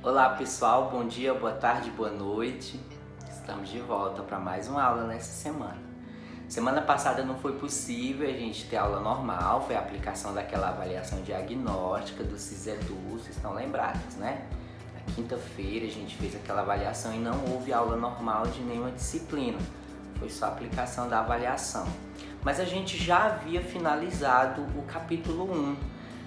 Olá pessoal, bom dia, boa tarde, boa noite. Estamos de volta para mais uma aula nessa semana. Semana passada não foi possível a gente ter aula normal, foi a aplicação daquela avaliação diagnóstica do SISEDU, vocês estão lembrados, né? Na quinta-feira a gente fez aquela avaliação e não houve aula normal de nenhuma disciplina, foi só a aplicação da avaliação. Mas a gente já havia finalizado o capítulo 1,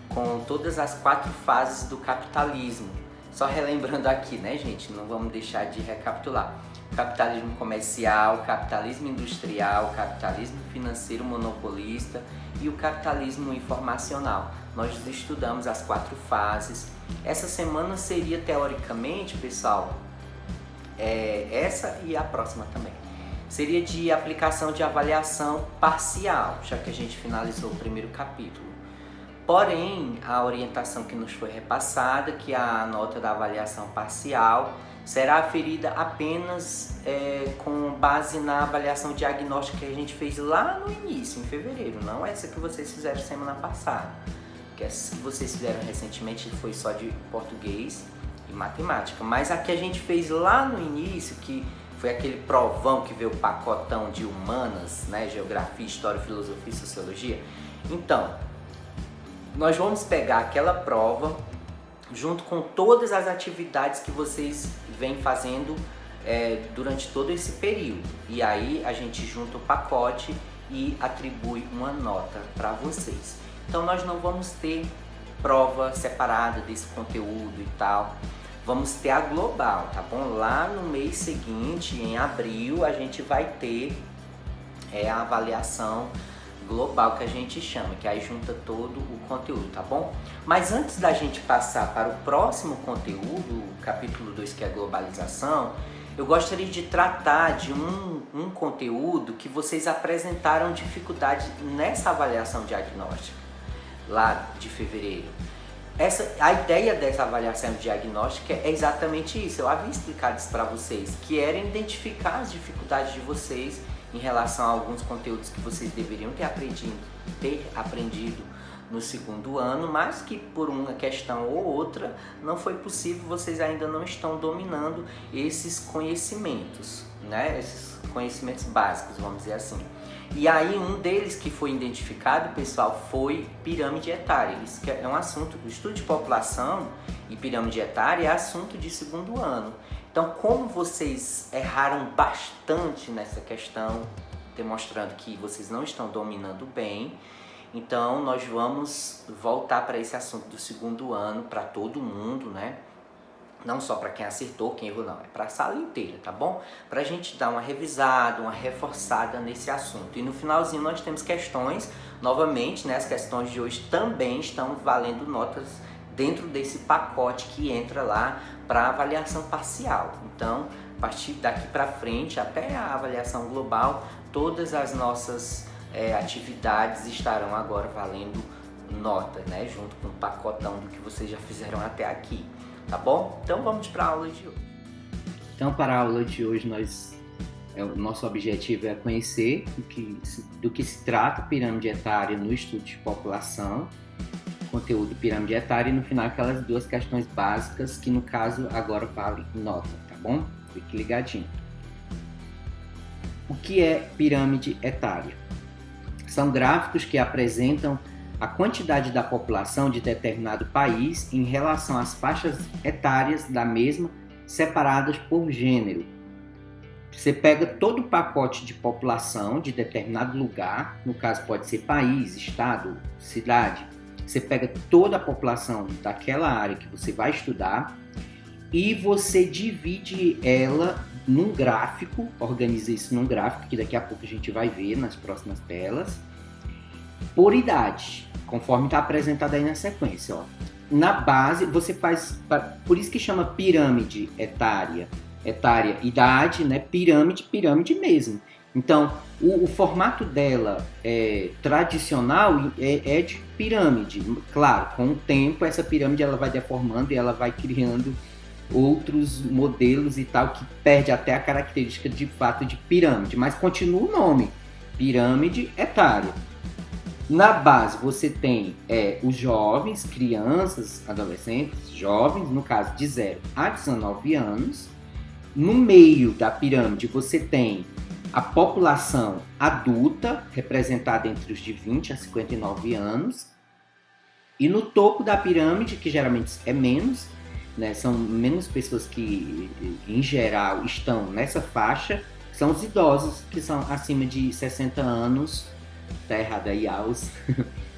com todas as 4 fases do capitalismo. Só relembrando aqui, né, gente? Não vamos deixar de recapitular. Capitalismo comercial, capitalismo industrial, capitalismo financeiro monopolista e o capitalismo informacional. Nós estudamos as 4 fases. Essa semana seria, teoricamente, pessoal, essa e a próxima também. Seria de aplicação de avaliação parcial, já que a gente finalizou o primeiro capítulo. Porém, a orientação que nos foi repassada, que a nota da avaliação parcial será aferida apenas com base na avaliação diagnóstica que a gente fez lá no início, em fevereiro, não essa que vocês fizeram semana passada. Que essa que vocês fizeram recentemente foi só de português e matemática, mas a que a gente fez lá no início, que foi aquele provão que veio o pacotão de humanas, né, geografia, história, filosofia e sociologia. Então, nós vamos pegar aquela prova junto com todas as atividades que vocês vêm fazendo durante todo esse período. E aí a gente junta o pacote e atribui uma nota para vocês. Então nós não vamos ter prova separada desse conteúdo e tal. Vamos ter a global, tá bom? Lá no mês seguinte, em abril, a gente vai ter a avaliação global que a gente chama, que aí junta todo o conteúdo, tá bom? Mas antes da gente passar para o próximo conteúdo, o capítulo 2, que é a globalização, eu gostaria de tratar de um conteúdo que vocês apresentaram dificuldade nessa avaliação diagnóstica, lá de fevereiro. A ideia dessa avaliação diagnóstica é exatamente isso, eu havia explicado isso para vocês, que era identificar as dificuldades de vocês em relação a alguns conteúdos que vocês deveriam ter aprendido no segundo ano, mas que por uma questão ou outra não foi possível, vocês ainda não estão dominando esses conhecimentos, né? Esses conhecimentos básicos, vamos dizer assim. E aí um deles que foi identificado, pessoal, foi pirâmide etária. Isso que é um assunto do estudo de população, e pirâmide etária é assunto de segundo ano. Então, como vocês erraram bastante nessa questão, demonstrando que vocês não estão dominando bem, então nós vamos voltar para esse assunto do segundo ano, para todo mundo, né? Não só para quem acertou, quem errou, não, é para a sala inteira, tá bom? Para a gente dar uma revisada, uma reforçada nesse assunto. E no finalzinho nós temos questões, novamente, né? As questões de hoje também estão valendo notas dentro desse pacote que entra lá para avaliação parcial. Então, a partir daqui para frente, até a avaliação global, todas as nossas atividades estarão agora valendo nota, né? Junto com o pacotão do que vocês já fizeram até aqui. Tá bom? Então vamos para a aula de hoje. Então, para a aula de hoje, o nosso objetivo é conhecer do que se trata a pirâmide etária no estudo de população, conteúdo pirâmide etária, e no final aquelas 2 questões básicas que no caso agora vale nota, tá bom? Fique ligadinho. O que é pirâmide etária? São gráficos que apresentam a quantidade da população de determinado país em relação às faixas etárias da mesma, separadas por gênero. Você pega todo o pacote de população de determinado lugar, no caso pode ser país, estado, cidade. Você pega toda a população daquela área que você vai estudar e você divide ela num gráfico, organiza isso num gráfico, que daqui a pouco a gente vai ver nas próximas telas, por idade, conforme está apresentado aí na sequência. Ó. Na base, você faz, por isso que chama pirâmide etária, idade, né? Pirâmide mesmo. Então, o formato dela tradicional é de pirâmide. Claro, com o tempo essa pirâmide ela vai deformando e ela vai criando outros modelos e tal, que perde até a característica de fato de pirâmide, mas continua o nome, pirâmide etária. Na base você tem os jovens, crianças, adolescentes, jovens, no caso de 0 a 19 anos. No meio da pirâmide você tem a população adulta, representada entre os de 20 a 59 anos. E no topo da pirâmide, que geralmente é menos, né, são menos pessoas que, em geral, estão nessa faixa, são os idosos, que são acima de 60 anos, tá errado aí, aos,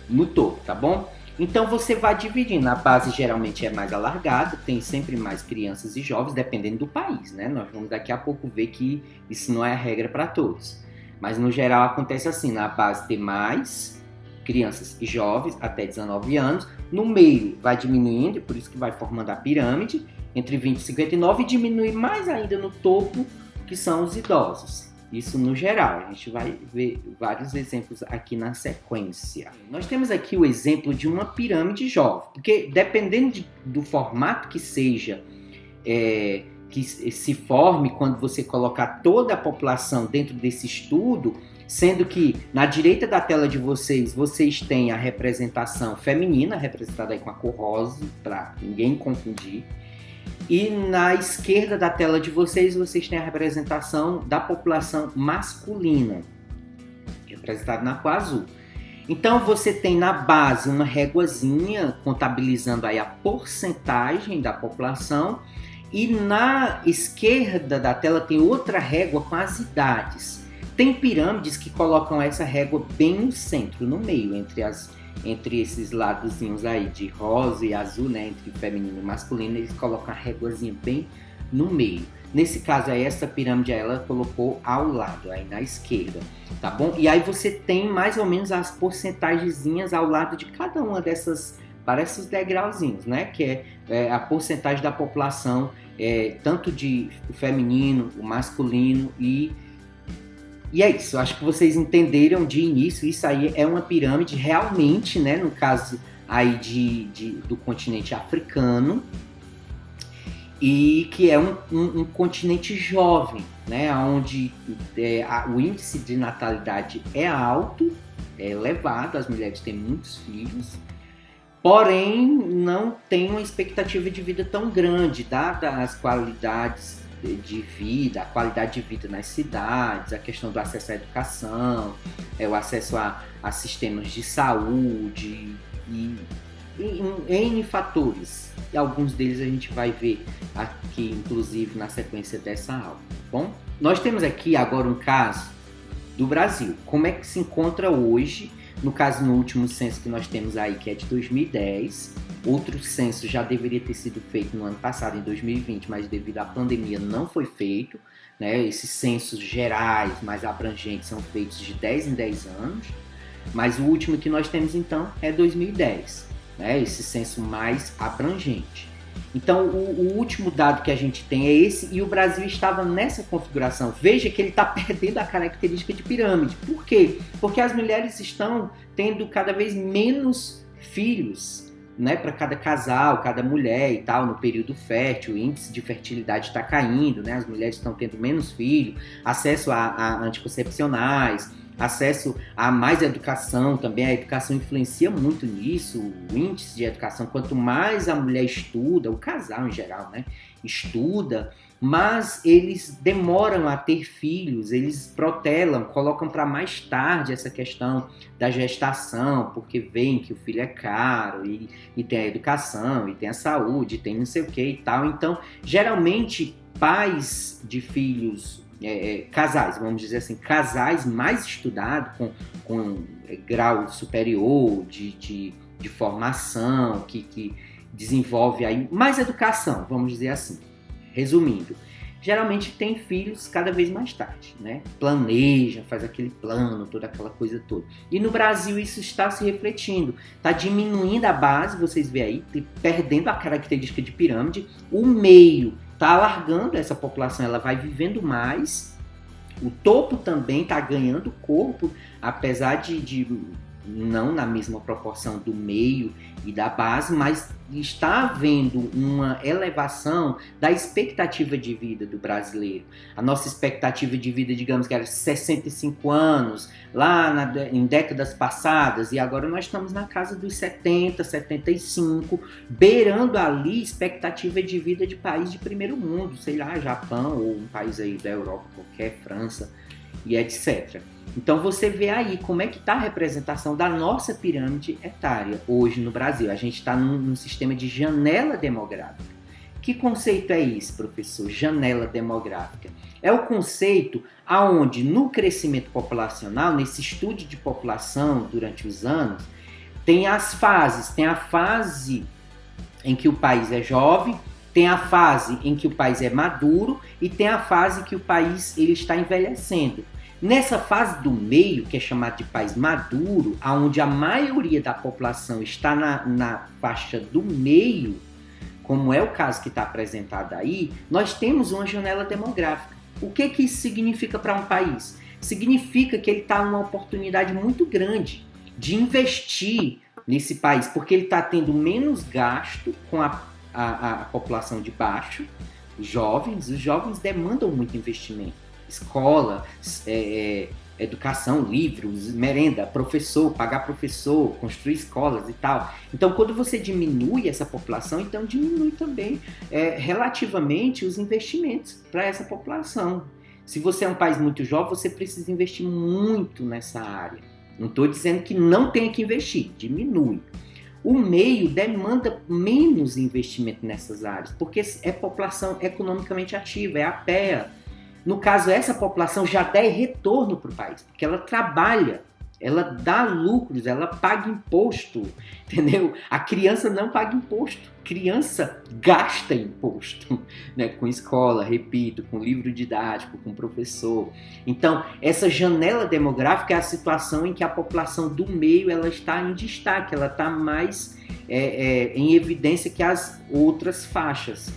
no topo, tá bom? Então você vai dividindo, a base geralmente é mais alargada, tem sempre mais crianças e jovens, dependendo do país, né? Nós vamos daqui a pouco ver que isso não é a regra para todos. Mas no geral acontece assim, na base tem mais crianças e jovens até 19 anos, no meio vai diminuindo, por isso que vai formando a pirâmide, entre 20 e 59, e diminui mais ainda no topo, que são os idosos. Isso no geral, a gente vai ver vários exemplos aqui na sequência. Nós temos aqui o exemplo de uma pirâmide jovem, porque dependendo do formato que seja, que se forme quando você colocar toda a população dentro desse estudo, sendo que na direita da tela de vocês têm a representação feminina, representada aí com a cor rosa, para ninguém confundir. E na esquerda da tela de vocês têm a representação da população masculina, representada na cor azul. Então você tem na base uma réguazinha contabilizando aí a porcentagem da população, e na esquerda da tela tem outra régua com as idades. Tem pirâmides que colocam essa régua bem no centro, no meio, entre esses ladozinhos aí de rosa e azul, né, entre feminino e masculino, eles colocam a réguazinha bem no meio. Nesse caso aí, essa pirâmide ela colocou ao lado, aí na esquerda, tá bom? E aí você tem mais ou menos as porcentagenzinhas ao lado de cada uma dessas, parece os degrauzinhos, né, que é a porcentagem da população, tanto de feminino, o masculino E é isso, eu acho que vocês entenderam de início, isso aí é uma pirâmide realmente, né, no caso aí do continente africano, e que é um continente jovem, né, onde o índice de natalidade é alto, é elevado, as mulheres têm muitos filhos, porém não tem uma expectativa de vida tão grande, dadas as qualidades de vida, a qualidade de vida nas cidades, a questão do acesso à educação, o acesso a sistemas de saúde e N fatores. E alguns deles a gente vai ver aqui, inclusive, na sequência dessa aula. Bom, nós temos aqui agora um caso do Brasil. Como é que se encontra hoje? No caso, no último censo que nós temos aí, que é de 2010, outro censo já deveria ter sido feito no ano passado, em 2020, mas devido à pandemia não foi feito, né? Esses censos gerais, mais abrangentes, são feitos de 10 em 10 anos, mas o último que nós temos, então, é 2010, né? Esse censo mais abrangente. Então, o último dado que a gente tem é esse, e o Brasil estava nessa configuração. Veja que ele está perdendo a característica de pirâmide. Por quê? Porque as mulheres estão tendo cada vez menos filhos, né, para cada casal, cada mulher e tal, no período fértil, o índice de fertilidade está caindo, né, as mulheres estão tendo menos filhos, acesso a anticoncepcionais, acesso a mais educação também. A educação influencia muito nisso, o índice de educação, quanto mais a mulher estuda, o casal em geral, né, estuda, mas eles demoram a ter filhos, eles protelam, colocam para mais tarde essa questão da gestação, porque veem que o filho é caro, e tem a educação, e tem a saúde, tem não sei o que e tal. Então, geralmente, pais de filhos, casais, vamos dizer assim, casais mais estudados, com grau superior de formação, que desenvolve aí mais educação, vamos dizer assim. Resumindo, geralmente tem filhos cada vez mais tarde, né? Planeja, faz aquele plano, toda aquela coisa toda. E no Brasil isso está se refletindo, está diminuindo a base, vocês veem aí, perdendo a característica de pirâmide, o meio está alargando essa população, ela vai vivendo mais, o topo também está ganhando corpo, apesar de não na mesma proporção do meio e da base, mas está havendo uma elevação da expectativa de vida do brasileiro. A nossa expectativa de vida, digamos que era 65 anos, em décadas passadas, e agora nós estamos na casa dos 70, 75, beirando ali expectativa de vida de país de primeiro mundo, sei lá, Japão ou um país aí da Europa, qualquer, França e etc. Então você vê aí como é que está a representação da nossa pirâmide etária hoje no Brasil. A gente está num sistema de janela demográfica. Que conceito é esse, professor? Janela demográfica. É o conceito aonde no crescimento populacional, nesse estudo de população durante os anos, tem as fases. Tem a fase em que o país é jovem, tem a fase em que o país é maduro e tem a fase que o país ele está envelhecendo. Nessa fase do meio, que é chamada de país maduro, onde a maioria da população está na faixa do meio, como é o caso que está apresentado aí, nós temos uma janela demográfica. O que isso significa para um país? Significa que ele está numa oportunidade muito grande de investir nesse país, porque ele está tendo menos gasto com a população de baixo, os jovens demandam muito investimento. Escola, educação, livros, merenda, professor, pagar professor, construir escolas e tal. Então, quando você diminui essa população, então diminui também relativamente os investimentos para essa população. Se você é um país muito jovem, você precisa investir muito nessa área. Não estou dizendo que não tenha que investir, diminui. O meio demanda menos investimento nessas áreas, porque é população economicamente ativa, é a PEA. No caso, essa população já dá retorno para o país, porque ela trabalha, ela dá lucros, ela paga imposto, entendeu? A criança não paga imposto, criança gasta imposto, né? Com escola, repito, com livro didático, com professor. Então, essa janela demográfica é a situação em que a população do meio ela está em destaque, ela está mais em evidência que as outras faixas.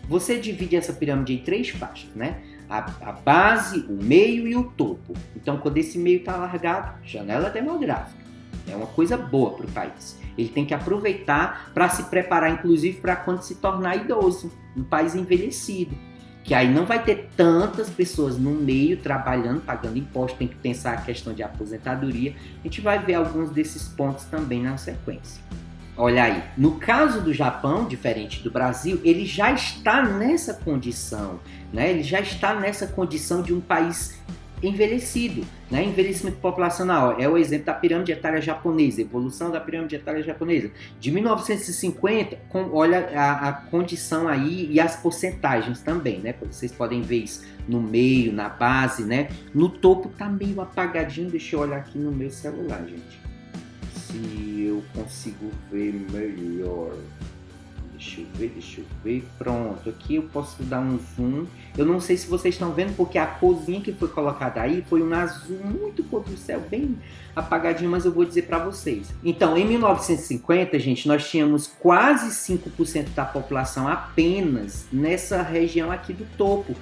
Você divide essa pirâmide em 3 faixas, né? A base, o meio e o topo. Então, quando esse meio está largado, janela demográfica. É uma coisa boa para o país. Ele tem que aproveitar para se preparar, inclusive, para quando se tornar idoso, um país envelhecido. Que aí não vai ter tantas pessoas no meio trabalhando, pagando imposto, tem que pensar a questão de aposentadoria. A gente vai ver alguns desses pontos também na sequência. Olha aí, no caso do Japão, diferente do Brasil, ele já está nessa condição, né? Ele já está nessa condição de um país envelhecido, né? Envelhecimento populacional é o exemplo da pirâmide etária japonesa, evolução da pirâmide etária japonesa. De 1950, olha a condição aí e as porcentagens também, né? Vocês podem ver isso no meio, na base, né? No topo tá meio apagadinho, deixa eu olhar aqui no meu celular, gente. Se eu consigo ver melhor. Deixa eu ver. Pronto, aqui eu posso dar um zoom. Eu não sei se vocês estão vendo, porque a corzinha que foi colocada aí foi um azul muito cor do céu, bem apagadinho, mas eu vou dizer para vocês. Então, em 1950, gente, nós tínhamos quase 5% da população apenas nessa região aqui do topo,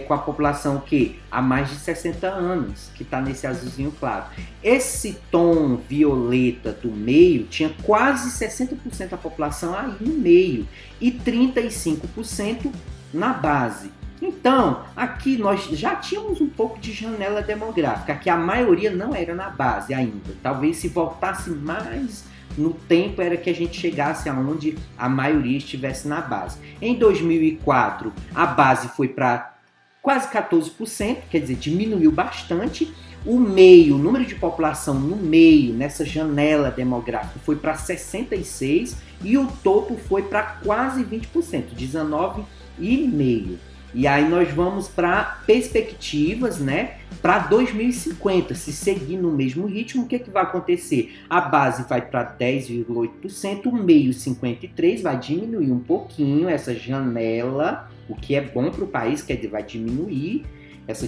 com a população que há mais de 60 anos, que está nesse azulzinho claro. Esse tom violeta do meio tinha quase 60% da população aí no meio e 35% na base. Então, aqui nós já tínhamos um pouco de janela demográfica, que a maioria não era na base ainda. Talvez se voltasse mais no tempo era que a gente chegasse aonde a maioria estivesse na base. Em 2004, a base foi para quase 14%, quer dizer, diminuiu bastante. O meio, o número de população no meio, nessa janela demográfica, foi para 66% e o topo foi para quase 20%, 19,5%. E aí nós vamos para perspectivas, né, para 2050. Se seguir no mesmo ritmo, o que vai acontecer? A base vai para 10,8%, o meio 53%, vai diminuir um pouquinho essa janela, o que é bom para o país, quer dizer, vai diminuir. Essa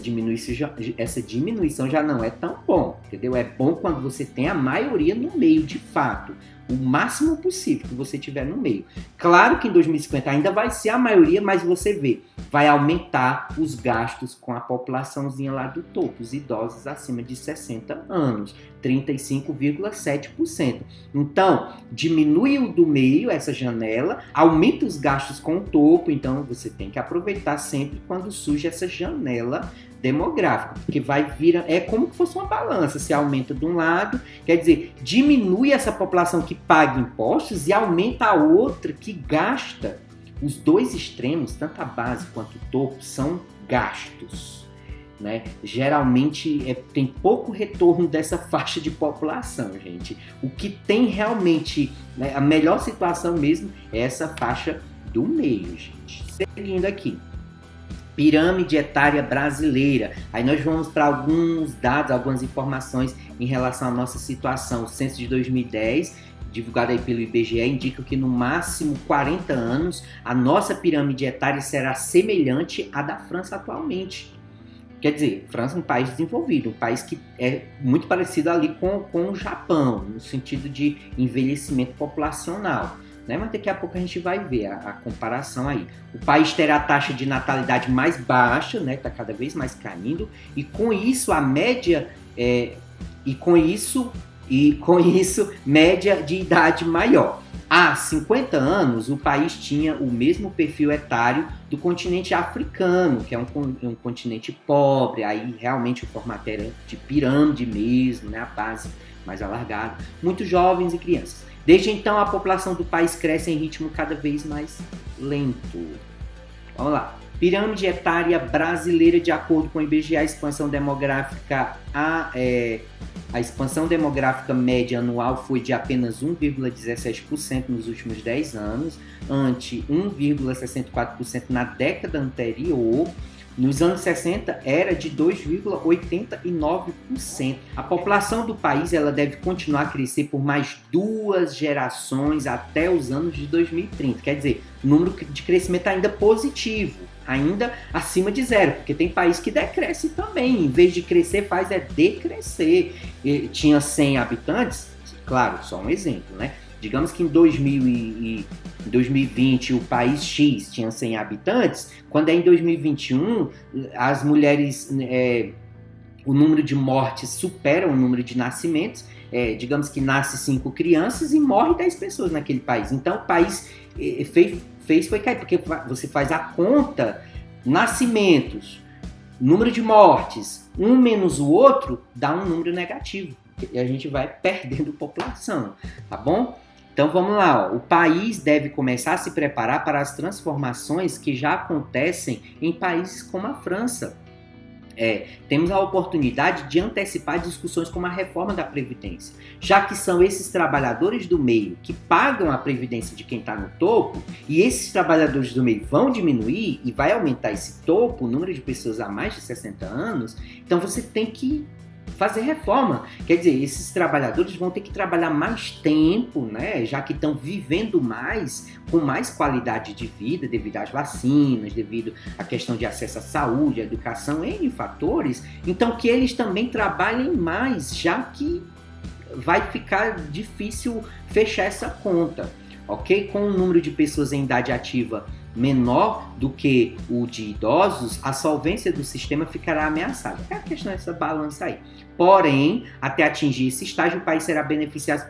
diminuição já não é tão bom, entendeu? É bom quando você tem a maioria no meio, de fato. o máximo possível que você tiver no meio. Claro que em 2050 ainda vai ser a maioria, mas você vê, vai aumentar os gastos com a populaçãozinha lá do topo, os idosos acima de 60 anos, 35,7%. Então, diminui o do meio, essa janela, aumenta os gastos com o topo, então você tem que aproveitar sempre quando surge essa janela demográfica, porque vai vir, é como se fosse uma balança, se aumenta de um lado, quer dizer, diminui essa população que paga impostos e aumenta a outra que gasta. Os dois extremos, tanto a base quanto o topo, são gastos, né? Geralmente tem pouco retorno dessa faixa de população, gente. O que tem realmente, né, a melhor situação mesmo é essa faixa do meio, gente. Seguindo aqui, pirâmide etária brasileira. Aí nós vamos para alguns dados, algumas informações em relação à nossa situação. O censo de 2010, divulgado aí pelo IBGE, indica que no máximo 40 anos a nossa pirâmide etária será semelhante à da França atualmente. Quer dizer, França é um país desenvolvido, um país que é muito parecido ali com o Japão, no sentido de envelhecimento populacional, né? Mas daqui a pouco a gente vai ver a comparação aí. O país terá a taxa de natalidade mais baixa, né? Está cada vez mais caindo, e com isso a média, média de idade maior. Há 50 anos, o país tinha o mesmo perfil etário do continente africano, que é um continente pobre, aí realmente o formato era de pirâmide mesmo, né, a base mais alargada, muitos jovens e crianças. Desde então, a população do país cresce em ritmo cada vez mais lento. Vamos lá. Pirâmide etária brasileira, de acordo com o IBGE, a expansão demográfica, a expansão demográfica média anual foi de apenas 1,17% nos últimos 10 anos, ante 1,64% na década anterior. Nos anos 60 era de 2,89%. A população do país ela deve continuar a crescer por mais 2 gerações até os anos de 2030. Quer dizer, o número de crescimento ainda positivo, ainda acima de zero, porque tem país que decresce também. Em vez de crescer, faz decrescer. Tinha 100 habitantes, claro, só um exemplo, né? Digamos que em 2020 o país X tinha 100 habitantes, quando é em 2021 as mulheres, o número de mortes supera o número de nascimentos, digamos que nasce 5 crianças e morre 10 pessoas naquele país. Então o país foi cair, porque você faz a conta, nascimentos, número de mortes, um menos o outro, dá um número negativo. E a gente vai perdendo população, tá bom? Então vamos lá, ó. O país deve começar a se preparar para as transformações que já acontecem em países como a França. Temos a oportunidade de antecipar discussões como a reforma da Previdência, já que são esses trabalhadores do meio que pagam a Previdência de quem está no topo, e esses trabalhadores do meio vão diminuir e vai aumentar esse topo, o número de pessoas há mais de 60 anos, então você tem que fazer reforma. Quer dizer, esses trabalhadores vão ter que trabalhar mais tempo, né? Já que estão vivendo mais, com mais qualidade de vida, devido às vacinas, devido à questão de acesso à saúde, à educação, N fatores. Então, que eles também trabalhem mais, já que vai ficar difícil fechar essa conta, ok? Com o número de pessoas em idade ativa menor do que o de idosos, a solvência do sistema ficará ameaçada. É a questão dessa balança aí. Porém, até atingir esse estágio, o país será beneficiado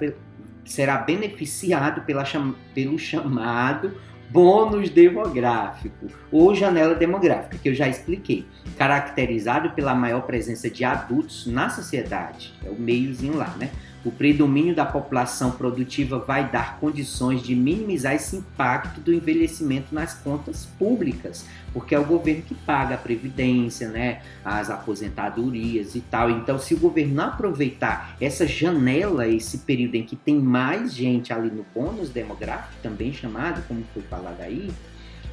pelo chamado bônus demográfico ou janela demográfica, que eu já expliquei, caracterizado pela maior presença de adultos na sociedade. É o meiozinho lá, né? O predomínio da população produtiva vai dar condições de minimizar esse impacto do envelhecimento nas contas públicas, porque é o governo que paga a previdência, né, as aposentadorias e tal. Então, se o governo não aproveitar essa janela, esse período em que tem mais gente ali no bônus demográfico, também chamado, como foi falado aí,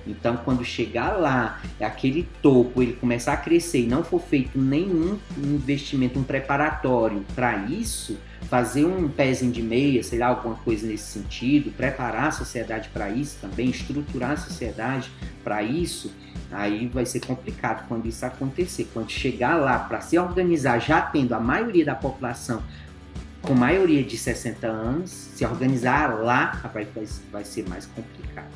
então, quando chegar lá, aquele topo, ele começar a crescer e não for feito nenhum investimento, um preparatório para isso, fazer um pezinho de meia, sei lá, alguma coisa nesse sentido, preparar a sociedade para isso também, estruturar a sociedade para isso, aí vai ser complicado quando isso acontecer. Quando chegar lá para se organizar, já tendo a maioria da população com maioria de 60 anos, se organizar lá vai ser mais complicado.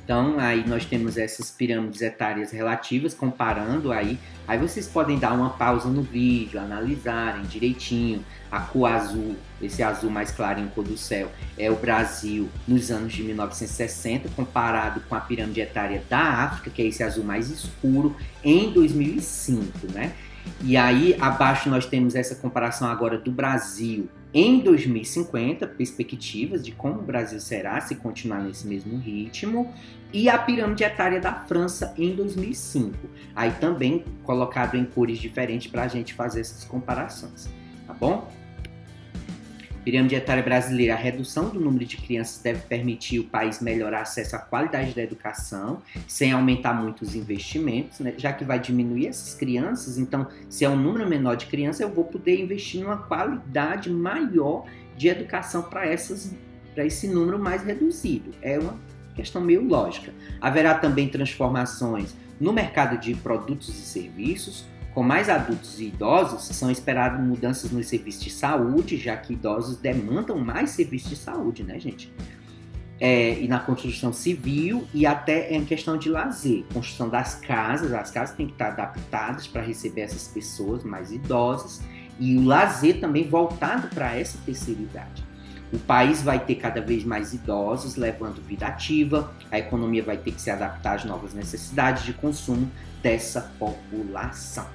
Então, aí nós temos essas pirâmides etárias relativas, comparando aí vocês podem dar uma pausa no vídeo, analisarem direitinho a cor azul, esse azul mais claro em cor do céu, é o Brasil nos anos de 1960, comparado com a pirâmide etária da África, que é esse azul mais escuro, em 2005, né? E aí, abaixo nós temos essa comparação agora do Brasil em 2050, perspectivas de como o Brasil será se continuar nesse mesmo ritmo, e a pirâmide etária da França em 2005. Aí também colocado em cores diferentes para a gente fazer essas comparações, tá bom? Pirâmide etária brasileira, a redução do número de crianças deve permitir o país melhorar acesso à qualidade da educação, sem aumentar muito os investimentos, né? Já que vai diminuir essas crianças, então, se é um número menor de crianças, eu vou poder investir numa qualidade maior de educação para esse número mais reduzido. É uma questão meio lógica. Haverá também transformações no mercado de produtos e serviços. Com mais adultos e idosos, são esperadas mudanças nos serviços de saúde, já que idosos demandam mais serviços de saúde, né, gente? E na construção civil e até em questão de lazer. Construção das casas, as casas têm que estar adaptadas para receber essas pessoas mais idosas, e o lazer também voltado para essa terceira idade. O país vai ter cada vez mais idosos levando vida ativa, a economia vai ter que se adaptar às novas necessidades de consumo dessa população.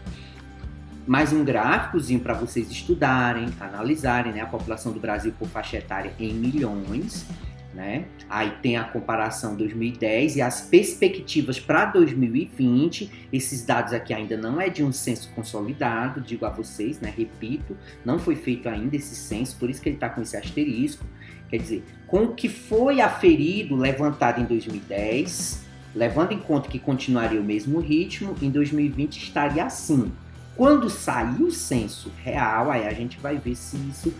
Mais um gráficozinho para vocês estudarem, analisarem, né, a população do Brasil por faixa etária em milhões, né? Aí tem a comparação 2010 e as perspectivas para 2020. Esses dados aqui ainda não é de um censo consolidado, digo a vocês, né? Repito, não foi feito ainda esse censo, por isso que ele está com esse asterisco. Quer dizer, com o que foi aferido, levantado em 2010, levando em conta que continuaria o mesmo ritmo, em 2020 estaria assim. Quando sair o censo real, aí a gente vai ver se isso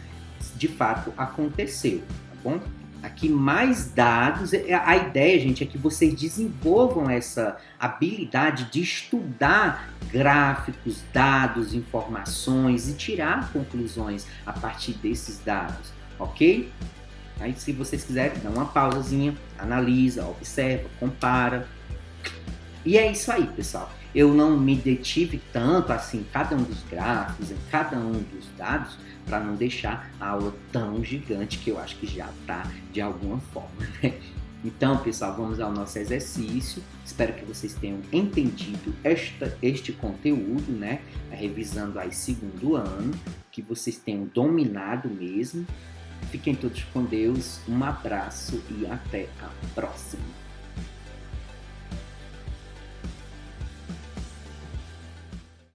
de fato aconteceu, tá bom? Aqui mais dados, a ideia, gente, é que vocês desenvolvam essa habilidade de estudar gráficos, dados, informações e tirar conclusões a partir desses dados, ok? Aí, se vocês quiserem, dá uma pausazinha, analisa, observa, compara. E é isso aí, pessoal. Eu não me detive tanto assim em cada um dos gráficos, em cada um dos dados, para não deixar a aula tão gigante que eu acho que já está de alguma forma, né? Então, pessoal, vamos ao nosso exercício. Espero que vocês tenham entendido este conteúdo, né? Revisando aí segundo ano, que vocês tenham dominado mesmo. Fiquem todos com Deus, um abraço e até a próxima.